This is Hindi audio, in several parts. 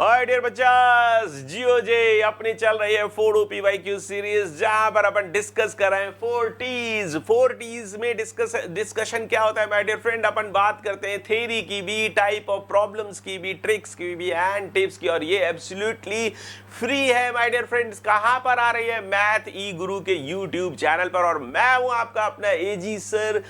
हाय डियर बच्चास, जियो जे अपनी चल रही है 4 PYQ सीरीज, जहां पर अपन डिस्कस कर रहे हैं 4 T's में डिस्कशन क्या होता है माय डियर फ्रेंड। अपन बात करते हैं थ्योरी की भी, टाइप ऑफ प्रॉब्लम्स की भी, ट्रिक्स की भी एंड टिप्स की, और ये एब्सोल्युटली फ्री है माय डियर फ्रेंड्स। कहां पर आ रही है? मैथ ई गुरु के यूट्यूब चैनल पर, और मैं हूं आपका अपना एजी सर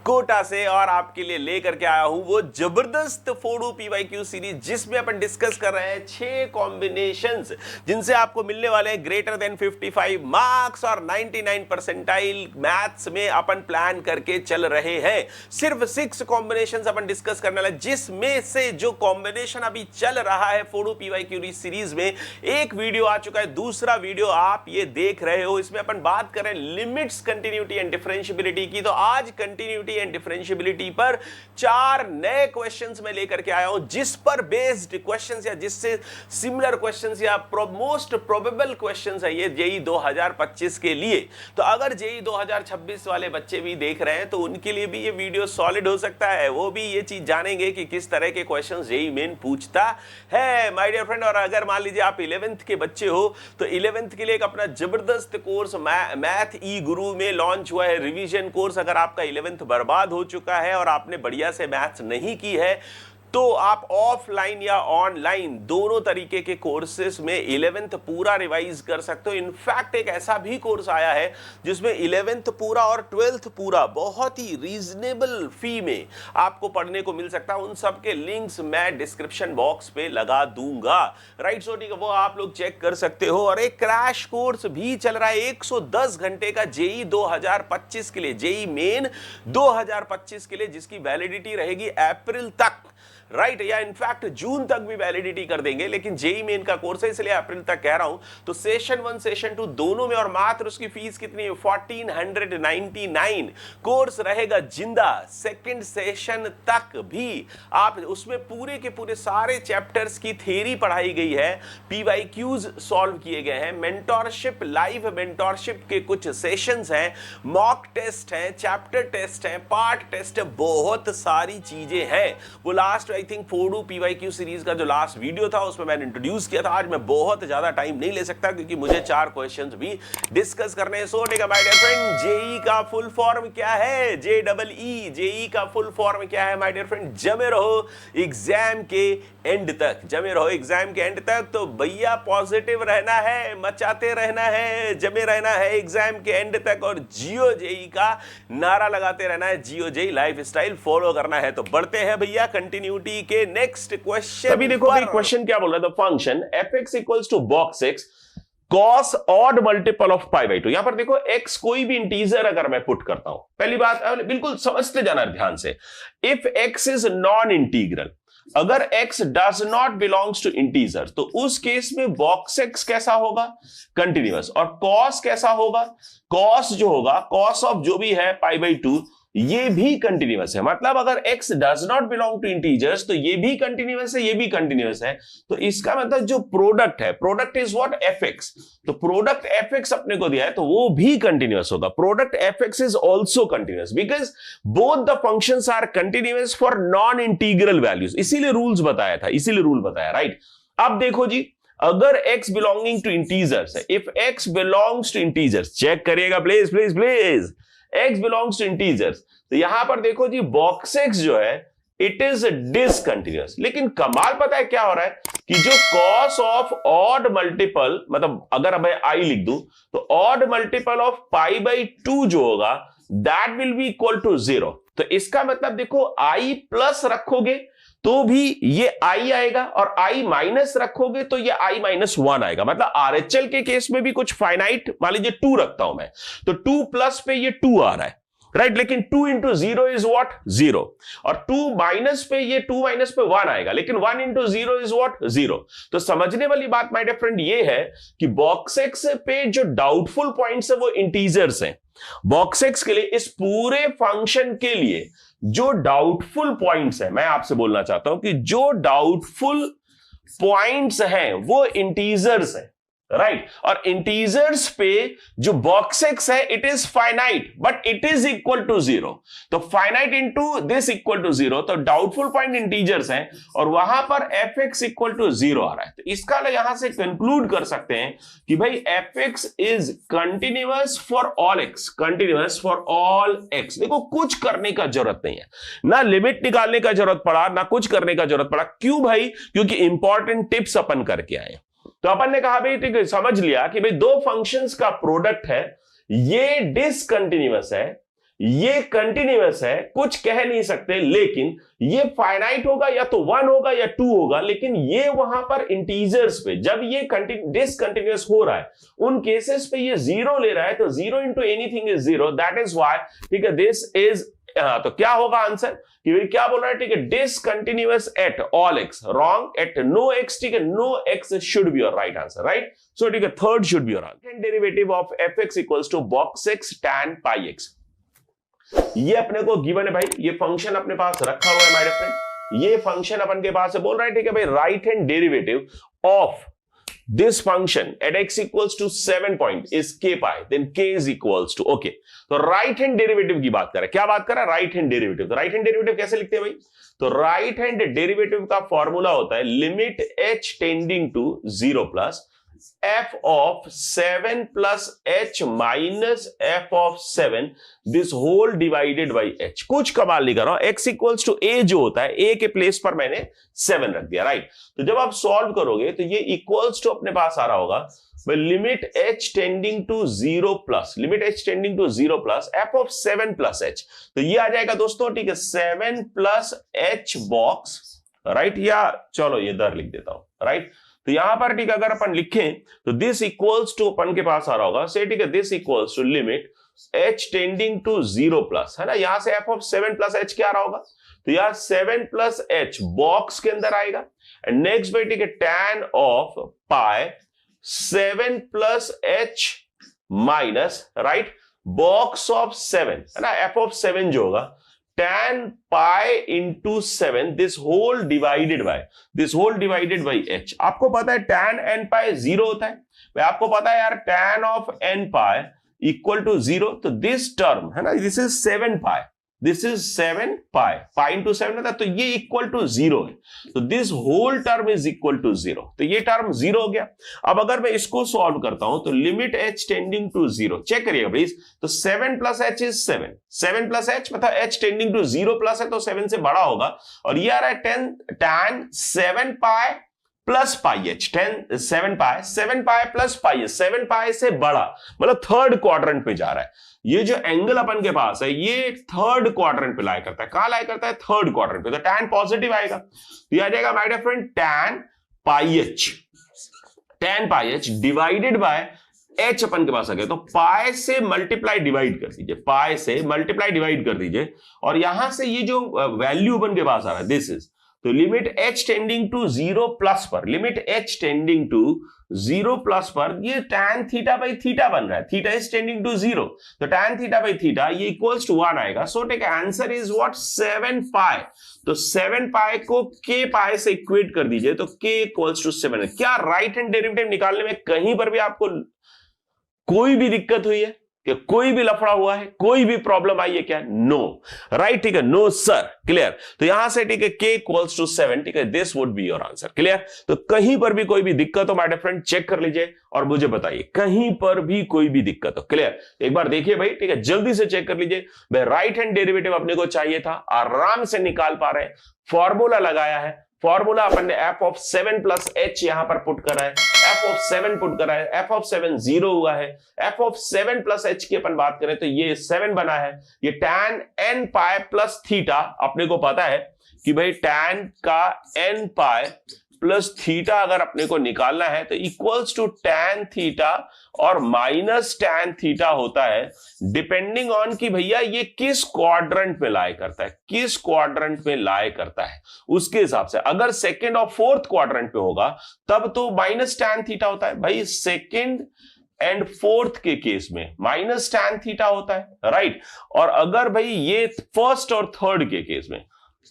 कोटा से, और आपके लिए लेकर के आया हूं वो जबरदस्त 4 PYQ सीरीज, जिसमें अपन डिस्कस कर रहे हैं 6 कॉम्बिनेशंस जिनसे आपको मिलने वाले हैं ग्रेटर देन 55 मार्क्स और 99 परसेंटाइल मैथ्स में अपन प्लान करके चल रहे हैं। सिर्फ 6 कॉम्बिनेशंस अपन डिस्कस करने वाले, जिसमें से जो कॉम्बिनेशन अभी चल रहा है 4 PYQ सीरीज में, एक वीडियो आ चुका है, दूसरा वीडियो आप ये देख रहे हो। इसमें अपन बात करें लिमिट्स, कंटिन्यूटी एंड डिफरेंशियबिलिटी की। तो आज कंटिन्यूटी एंड डिफरेंशियबिलिटी पर 4 नए क्वेश्चंस में लेकर के आया हूं, जिस पर बेस्ड क्वेश्चंस या जिससे सिमिलर क्वेश्चंस या मोस्ट प्रोबेबल क्वेश्चंस है ये जेई 2025 के लिए। तो अगर जेई 2026 वाले बच्चे भी देख रहे हैं तो उनके लिए भी ये वीडियो सॉलिड हो सकता है, वो भी ये चीज जानेंगे कि किस तरह के क्वेश्चंस जेई मेन पूछता है माय डियर फ्रेंड। और अगर मान लीजिए आप 11th के बच्चे हो तो 11th के लिए एक अपना जबरदस्त कोर्स मैथ ई गुरु में लॉन्च हुआ है, रिवीजन कोर्स। अगर आपका 11th बर्बाद हो चुका है और आपने बढ़िया से मैथ्स नहीं की है तो आप ऑफलाइन या ऑनलाइन दोनों तरीके के कोर्सेस में 11th पूरा रिवाइज कर सकते हो। इनफैक्ट एक ऐसा भी कोर्स आया है जिसमें 11th पूरा और 12th पूरा बहुत ही रीजनेबल फी में आपको पढ़ने को मिल सकता है। उन सब के लिंक्स मैं डिस्क्रिप्शन बॉक्स पे लगा दूंगा, राइट। सो ठीक है, वो आप लोग चेक कर सकते हो। और एक क्रैश कोर्स भी चल रहा है 110 घंटे का जेई 2025 के लिए, जेई मेन 2025 के लिए, जिसकी वैलिडिटी रहेगी अप्रैल तक, राइट या इनफैक्ट जून तक भी वैलिडिटी कर देंगे, लेकिन जेई मेन का कोर्स है इसलिए अप्रैल तक कह रहा हूं। तो सेशन 1 सेशन 2 दोनों में, और मात्र उसकी फीस कितनी है? 1499। कोर्स रहेगा जिंदा सेकंड सेशन तक भी। आप उसमें पूरे के पूरे सारे चैप्टर्स की थ्योरी पढ़ाई गई है, पीवाईक्यूज सॉल्व किए गए हैं, मेंटोरशिप, लाइव मेंटोरशिप के कुछ सेशंस हैं, मॉक टेस्ट हैं, चैप्टर टेस्ट हैं, पार्ट टेस्ट है, बहुत सारी चीजें हैं। वो last I think 4 PYQ series का जो लास्ट वीडियो था उसमें मैंने इंट्रोड्यूस किया था। आज मैं बहुत ज्यादा टाइम नहीं ले सकता क्योंकि मुझे 4 क्वेश्चंस भी डिस्कस करने हैं। सो ठीक है माय डियर फ्रेंड, जेई का फुल फॉर्म क्या है? JEE। जेई का फुल फॉर्म क्या है माय डियर फ्रेंड? जमे रहो एग्जाम के एंड तक, जमे रहो एग्जाम के एंड तक। तो भैया पॉजिटिव रहना है, मचाते रहना है, जमे रहना है एग्जाम के एंड तक, और जियो जेई का नारा लगाते रहना है। जियो जेई लाइफ स्टाइल फॉलो करना है। तो बढ़ते हैं भैया कंटिन्यूटी के नेक्स्ट क्वेश्चन। अभी देखो अभी क्वेश्चन क्या बोल रहा है? The function fx equals to box x cos odd multiple of pi by 2। यहां पर देखो x कोई भी इंटीजर अगर मैं पुट करता हूं, पहली बात बिल्कुल समझते जाना ध्यान से, if x is non integral, अगर x does not belongs to integer, तो उस केस में बॉक्स x कैसा होगा? कंटिन्यूअस। और cos कैसा होगा? cos जो होगा, cos ऑफ जो भी है पाई बाई 2, ये भी कंटिन्यूअस है। मतलब अगर x does not belong to integers तो ये भी कंटिन्यूअस है, ये भी कंटिन्यूअस है। तो इसका मतलब जो प्रोडक्ट है, प्रोडक्ट इज व्हाट? fx। तो प्रोडक्ट fx अपने को दिया है तो वो भी कंटिन्यूअस होगा। Product fx is also continuous because both the functions are continuous for non integral values. इसीलिए रूल्स बताया था, इसीलिए रूल बताया, राइट। अब देखो जी, अगर x बिलोंगिंग टू इंटीजर्स है, if x belongs to integers, check करिएगा please please please, x belongs to integers, तो यहां पर देखो जी बॉक्स x जो है इट इज डिसकंटिन्यूअस। लेकिन कमाल पता है क्या हो रहा है कि जो cos ऑफ ऑड मल्टीपल, मतलब अगर मैं i लिख दूं तो odd multiple of pi by 2 जो होगा that will be equal to 0। तो इसका मतलब देखो i प्लस रखोगे तो भी ये i आएगा, और i माइनस रखोगे तो ये i माइनस 1 आएगा। मतलब RHL के केस में भी कुछ फाइनाइट, मान लीजिए 2 रखता हूं मैं, तो 2 प्लस पे ये 2 आ रहा है, राइट। लेकिन 2 इंटू 0 इज व्हाट? 0। और 2 माइनस पे ये 2 माइनस पे 1 आएगा, लेकिन 1 इंटू 0 इज व्हाट? 0। तो समझने वाली बात माय डियर फ्रेंड ये है कि बॉक्स एक्स पे जो डाउटफुल पॉइंट्स है वो इंटीजर्स हैं। बॉक्स एक्स के लिए, इस पूरे फंक्शन के लिए जो डाउटफुल पॉइंट्स है, मैं आपसे बोलना चाहता हूं कि जो डाउटफुल पॉइंट्स हैं वो इंटीजर्स हैं। राइट और इंटीजर्स पे जो बॉक्स एक्स है it is finite but it is equal to 0, तो finite into this equal to 0, तो डाउटफुल पॉइंट इंटीजर्स हैं और वहां पर एफ एक्स इक्वल टू 0 आ रहा है। तो इसका यहां से कंक्लूड कर सकते हैं कि भाई F x is continuous for all x, continuous for all x. देखो कुछ करने का जरूरत नहीं है, ना लिमिट निकालने का जरूरत पड़ा ना कुछ करने का जरूरत पड़ा। क्यों भाई? क्योंकि इंपॉर्टेंट टिप्स अपन करके आए। तो अपन ने कहा भाई ठीक है, समझ लिया कि भाई दो फंक्शंस का प्रोडक्ट है, ये डिसकंटिन्यूअस है, ये कंटिन्यूअस है, कुछ कह नहीं सकते, लेकिन ये फाइनाइट होगा या तो 1 होगा या 2 होगा, लेकिन ये वहां पर इंटीजर्स पे जब ये डिसकंटिन्यूअस हो रहा है उन केसेस पे ये 0 ले रहा है, तो 0 into anything is 0, that is why ठीक है दिस इज तो क्या होगा आंसर कि भाई क्या बोल रहा है, ठीक है discontinuous at all X, wrong at no X, ठीक है no X should be your right answer, right. So ठीक है third should be your answer. Derivative of F X equals to box X tan pi X, ये अपने को गिवन है भाई, ये फंक्शन अपने पास रखा हुआ है माय डियर फ्रेंड, ये फंक्शन अपन के पास है, बोल रहा है ठीक है भाई right hand derivative of this function at x equals to 7 point is k pi, then k is equals to okay, तो राइट हैंड डेरिवेटिव की बात कर रहा है। क्या बात कर रहा है? Right hand derivative. तो राइट हैंड डेरिवेटिव कैसे लिखते हैं भाई? तो राइट हैंड डेरिवेटिव का फॉर्मूला होता है limit h tending to 0 plus f of 7 plus h minus f of 7 this whole divided by h। कुछ कमाल नहीं कर रहा हूं, x equals to a जो होता है a के प्लेस पर मैंने 7 रख दिया, राइट। तो जब आप सॉल्व करोगे तो ये इक्वल्स टू अपने पास आ रहा होगा limit h tending to 0 plus, limit h tending to 0 plus f of 7 plus h, तो ये आ जाएगा दोस्तों ठीक है 7 प्लस h बॉक्स, राइट, या चलो ये दर लिख देता हूं, राइट। तो यहां पर ठीक है अगर अपन लिखें तो दिस इक्वल्स टू अपन के पास आ रहा होगा से ठीक है this equals to limit h tending to 0 plus, है ना, यहां से f of 7 प्लस h क्या आ रहा होगा, तो यहां 7 प्लस h बॉक्स के अंदर आएगा एंड नेक्स्ट भाई ठीक है tan of pi 7 plus h minus, right, box of 7, है ना, f of 7 जो होगा tan pi into 7 this whole divided by h। आपको पता है tan n pi 0 होता है भाई, आपको पता है यार tan of n pi equal to 0, तो दिस टर्म है ना, this is 7 pi, this is 7 pi, pi into 7 होता है, तो ये इक्वल टू 0 है, तो this whole term is equal to 0, तो ये टर्म 0 हो गया। अब अगर मैं इसको सॉल्व करता हूं तो limit h tending to 0, check करिएगा प्लीज, तो 7 plus h is 7 plus h मतलब h टेंडिंग टू 0 प्लस है तो 7 से बड़ा होगा, और ये आ रहा है tan 7 pi plus pi H, 7 pi plus pi H, 7 पाई से बड़ा मतलब थर्ड क्वाड्रेंट पे जा रहा है। ये जो एंगल अपन के पास है ये थर्ड क्वाड्रेंट पे लाई करता है, कहां लाई करता है? थर्ड क्वाड्रेंट पे, तो tan पॉजिटिव आएगा, तो ये आ जाएगा my dear friend tan pi H divided by h अपन के पास आ गया, तो पाई से मल्टीप्लाई डिवाइड कर दीजिए, पाई से मल्टीप्लाई डिवाइड कर दीजिए, और यहां से ये जो वैल्यू अपन के पास आ रहा है दिस इज, तो limit h tending to 0 plus पर, limit h tending to 0 plus पर ये tan थीटा बाई थीटा बन रहा है, थीटा इज टेंडिंग टू 0, तो tan थीटा बाई थीटा ये इक्वल्स टू 1 आएगा। So take answer is what 7 pi, तो 7 पाई को k पाई से इक्वेट कर दीजिए, तो k इक्वल्स टू 7। क्या राइट हैंड डेरिवेटिव निकालने में कहीं पर भी आपको कोई भी दिक्कत हुई है कि कोई भी लफड़ा हुआ है, कोई भी प्रॉब्लम आई है क्या? नो, राइट, ठीक है, नो सर, क्लियर। तो यहां से ठीक है k इक्वल्स टू 7, ठीक है, this would be your answer, clear. तो कहीं पर भी कोई भी दिक्कत हो माय डियर फ्रेंड चेक कर लीजिए और मुझे बताइए, कहीं पर भी कोई भी दिक्कत हो, क्लियर। एक बार देखिए भाई, ठीक है, जल्दी से चेक कर लीजिए भाई, राइट हैंड डेरिवेटिव अपने को चाहिए था, आराम से निकाल पा रहे हैं, फॉर्मूला लगाया है, फॉर्मूला अपन ने f of 7 प्लस h यहां पर पुट करा है, f of 7 पुट करा है, f of 7 0 हुआ है, f of 7 प्लस h की अपन बात करें तो ये 7 बना है, ये tan n pi plus theta अपने को पता है कि भाई tan का n पाई प्लस थीटा अगर अपने को निकालना है तो इक्वल्स टू tan थीटा और माइनस tan थीटा होता है, डिपेंडिंग ऑन कि भैया ये किस क्वाड्रेंट में लाई करता है, किस क्वाड्रेंट में लाई करता है उसके हिसाब से। अगर सेकंड और फोर्थ क्वाड्रेंट पे होगा तब तो माइनस tan थीटा होता है भाई, सेकंड एंड फोर्थ के केस में माइनस tan थीटा होता है, राइट। और अगर भाई ये फर्स्ट और थर्ड के केस में,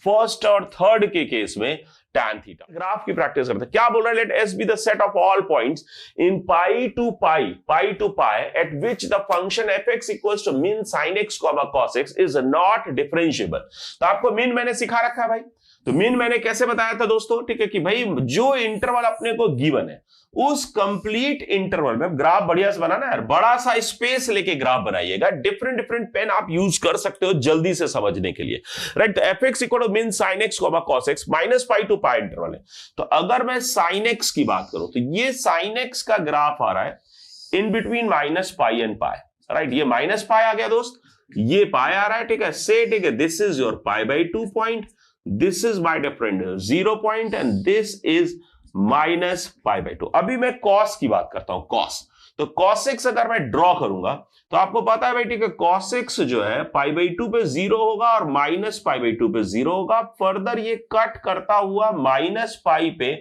फर्स्ट और थर्ड के केस में tan थीटा। ग्राफ की प्रैक्टिस करते हैं। क्या बोल रहा है? Let S be the set of all points in pi to pi at which the function F X equals to min sine X cos X is not differentiable. तो आपको मीन मैंने सिखा रखा है भाई। तो मीन मैंने कैसे बताया था दोस्तों? ठीक है कि भाई जो इंटरवल अपने को गिवन है उस कंप्लीट इंटरवल में ग्राफ बढ़िया से बनाना है, बड़ा सा स्पेस लेके ग्राफ बनाइएगा। डिफरेंट डिफरेंट पेन आप यूज कर सकते हो जल्दी से समझने के लिए, राइट। तो F X equal to min sine X cos X minus pi to pi interval है। तो अगर मैं साइन एक्स की बात करूं तो ये साइन एक्स का ग्राफ आ रहा है in between minus pi and pi, right. ये माइनस पाई आ गया दोस्त, ये पाई आ रहा है, ठीक है। से ठीक है, this is your pi by 2 point, this is my different 0 point and this is minus pi by 2। अभी मैं कॉस की बात करता हूं, कॉस। तो कॉस एक्स अगर मैं ड्रॉ करूंगा तो आपको पता है भाई, ठीक है, कॉस एक्स जो है पाई बाई 2 पे 0 होगा और माइनस पाई बाई 2 पे 0 होगा। फर्दर ये कट करता हुआ माइनस पाई पे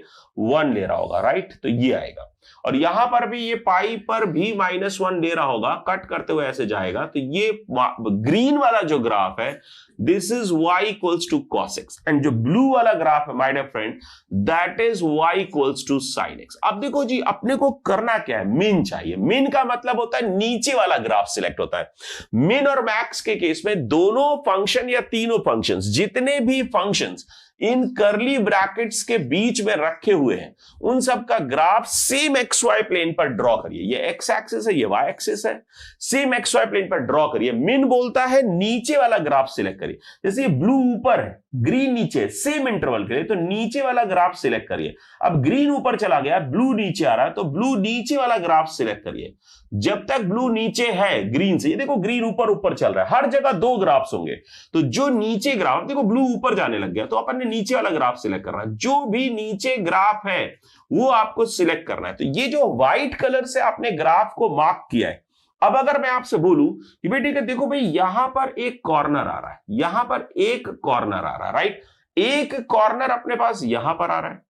1 ले रहा होगा, राइट। तो ये आएगा और यहां पर भी ये पाई पर भी -1 ले रहा होगा, कट करते हुए ऐसे जाएगा। तो ये ग्रीन वाला जो ग्राफ है this is y equals to cos x and जो ब्लू वाला ग्राफ है my dear friend that is y equals to sin x। अब देखो जी, अपने को करना क्या है? मीन चाहिए। मीन का मतलब होता है नीचे वाला ग्राफ सिलेक्ट होता है। मिन और मैक्स के केस में दोनों फंक्शन या तीनों फंक्शंस, जितने भी फंक्शंस इन कर्ली ब्रैकेट्स के बीच में रखे हुए हैं उन सब का graph same X Y plane पर ड्रॉ करिए। ये एक्स एक्सिस है, ये वाई एक्सिस है, सेम एक्स वाई प्लेन पर ड्रॉ करिए। मिन बोलता है नीचे वाला ग्राफ सिलेक्ट करिए। जैसे ये ब्लू ऊपर है, ग्रीन नीचे, सेम इंटरवल के लिए, तो नीचे वाला ग्राफ सिलेक्ट करिए। अब ग्रीन ऊपर चला गया, ब्लू नीचे आ रहा है, तो ब्लू नीचे वाला ग्राफ सिलेक्ट करिए। जब तक ब्लू नीचे है ग्रीन से, ये देखो ग्रीन ऊपर ऊपर चल रहा है, हर जगह 2 ग्राफ्स होंगे। तो जो नीचे ग्राफ, देखो ब्लू ऊपर जाने लग गया तो अपन ने नीचे वाला ग्राफ सिलेक्ट करना है। जो भी नीचे ग्राफ है वो आपको सिलेक्ट करना है। तो ये जो व्हाइट कलर से आपने ग्राफ को मार्क किया है, अब अगर मैं आपसे बोलूं कि भाई ठीक है, देखो भाई यहां पर एक कॉर्नर आ रहा है, यहां पर एक कॉर्नर आ रहा है, राइट। एक कॉर्नर अपने पास यहां पर आ रहा है,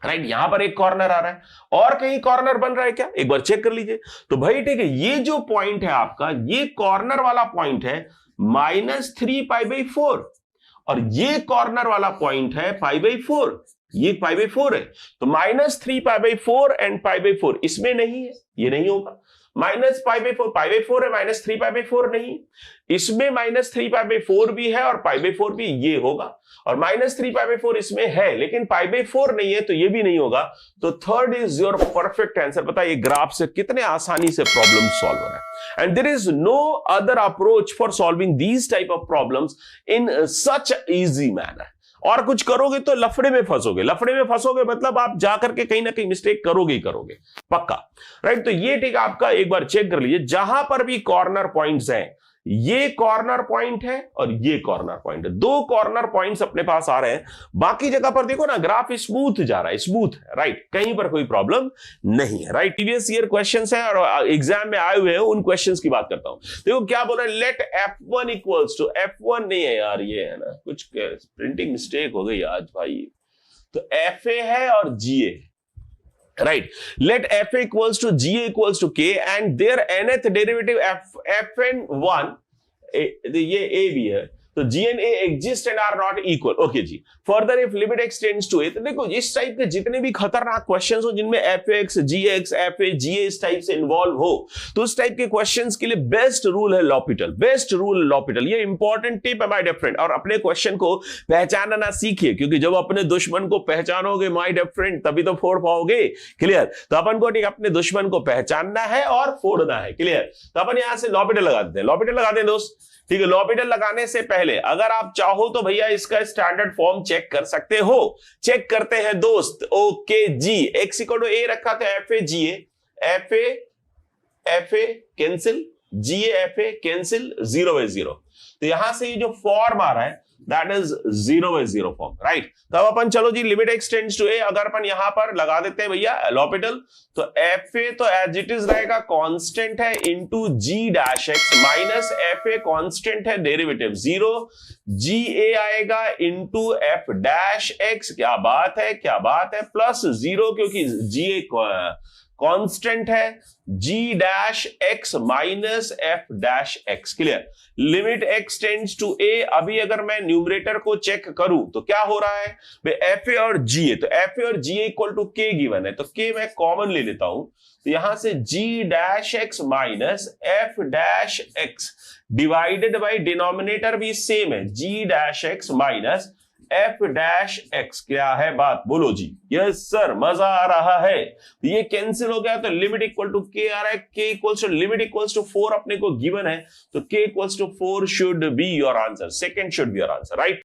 राइट। यहां पर एक कॉर्नर आ रहा है और कहीं कॉर्नर बन रहा है क्या? एक बार चेक कर लीजिए। तो भाई ठीक है, ये जो पॉइंट है आपका, ये कॉर्नर वाला पॉइंट है -3 पाई बाई 4 और ये कॉर्नर वाला पॉइंट है पाई बाई 4, ये पाई बाई 4 है। तो -3 pi by 4 and pi by 4 इसमें नहीं है, ये नहीं होगा। माइनस पाई बाई 4 है, -3 पाई बाई 4 नहीं, इसमें -3 पाई बाई 4 भी है और पाई बाई 4 भी, ये होगा। और -3 पाई बाई 4 इसमें है लेकिन पाई बाई 4 नहीं है, तो ये भी नहीं होगा। तो third is your perfect answer. पता है ये ग्राफ से कितने आसानी से प्रॉब्लम सॉल्व हो रहा है। And there is no other approach for solving these type of problems in such easy manner. और कुछ करोगे तो लफड़े में फंसोगे, लफड़े में फंसोगे मतलब आप जाकर के कहीं ना कहीं मिस्टेक करोगे ही करोगे, पक्का, राइट। तो ये ठीक आपका एक बार चेक कर लीजिए, जहां पर भी कॉर्नर पॉइंट्स हैं, ये कॉर्नर पॉइंट है और ये कॉर्नर पॉइंट है, 2 कॉर्नर पॉइंट्स अपने पास आ रहे हैं। बाकी जगह पर देखो ना ग्राफ स्मूथ जा रहा है, स्मूथ है, राइट, कहीं पर कोई प्रॉब्लम नहीं है, राइट। प्रीवियस ईयर क्वेश्चंस हैं और एग्जाम में आए हुए हैं, उन क्वेश्चंस की बात करता हूं। देखो क्या बोल रहे हैं, late F1 equals to, F1 नहीं है यार, ये है ना, कुछ प्रिंटिंग मिस्टेक हो गई आज भाई। तो FA है और GA, right? Let FA equals to GA equals to K and their nth derivative Fn1, ये A भी है, तो G and A exist and are not equal. Okay ji. Further if limit x tends to A, तो देखो इस टाइप के जितने भी खतरनाक क्वेश्चंस हो जिनमें fx, gx, fa, ga इस टाइप से इन्वॉल्व हो, तो उस टाइप के क्वेश्चंस के लिए बेस्ट रूल है लॉपिटल, बेस्ट रूल लॉपिटल। ये इंपॉर्टेंट टिप है माय डियर फ्रेंड। और अपने क्वेश्चन को पहचानना सीखिए, क्योंकि जब अपने दुश्मन को पहचानोगे माय डियर फ्रेंड तभी तो फोड़ पाओगे, क्लियर। तो अपन को ठीक अपने दुश्मन को पहचानना है और फोड़ना है, क्लियर। तो अपन यहां से लॉपिटल लगा देते हैं, लॉपिटल लगा दें दोस्त, ठीक है। लॉपिटल लगाने से पहले अगर आप चाहो तो भैया इसका स्टैंडर्ड फॉर्म चेक कर सकते हो, चेक करते हैं दोस्त। ओके जी, x इक्वल टू a रखा था, FA GA, FA cancel, GA FA cancel, 0/0। तो यहां से ये जो फॉर्म आ रहा है दैट इज 0/0 फॉर्म, राइट। तो अब अपन चलो जी limit x tends to a, अगर अपन यहां पर लगा देते हैं भैया लॉपिटल, तो FA तो एज इट इज रहेगा, कांस्टेंट है, into G dash x minus FA constant है, डेरिवेटिव 0, GA आएगा इनटू F डैश x, क्या बात है, क्या बात है, प्लस 0 क्योंकि GA कांस्टेंट है g डैश x माइनस f dash x। Clear? Limit x tends to a। अभी अगर मैं न्यूमरेटर को चेक करूं तो क्या हो रहा है, fa और ga, तो fa और ga equal to k given है, तो k मैं कॉमन ले लेता हूं, तो यहां से g डैश x माइनस f dash x divided by denominator भी सेम है, g डैश x माइनस f डैश x। क्या है बात, बोलो जी। यस सर, मजा आ रहा है। ये कैंसिल हो गया तो लिमिट इक्वल टू k आ रहा है, k equals to limit equals to 4 अपने को गिवन है, तो k equals to 4 should be your answer, second should be your answer, right.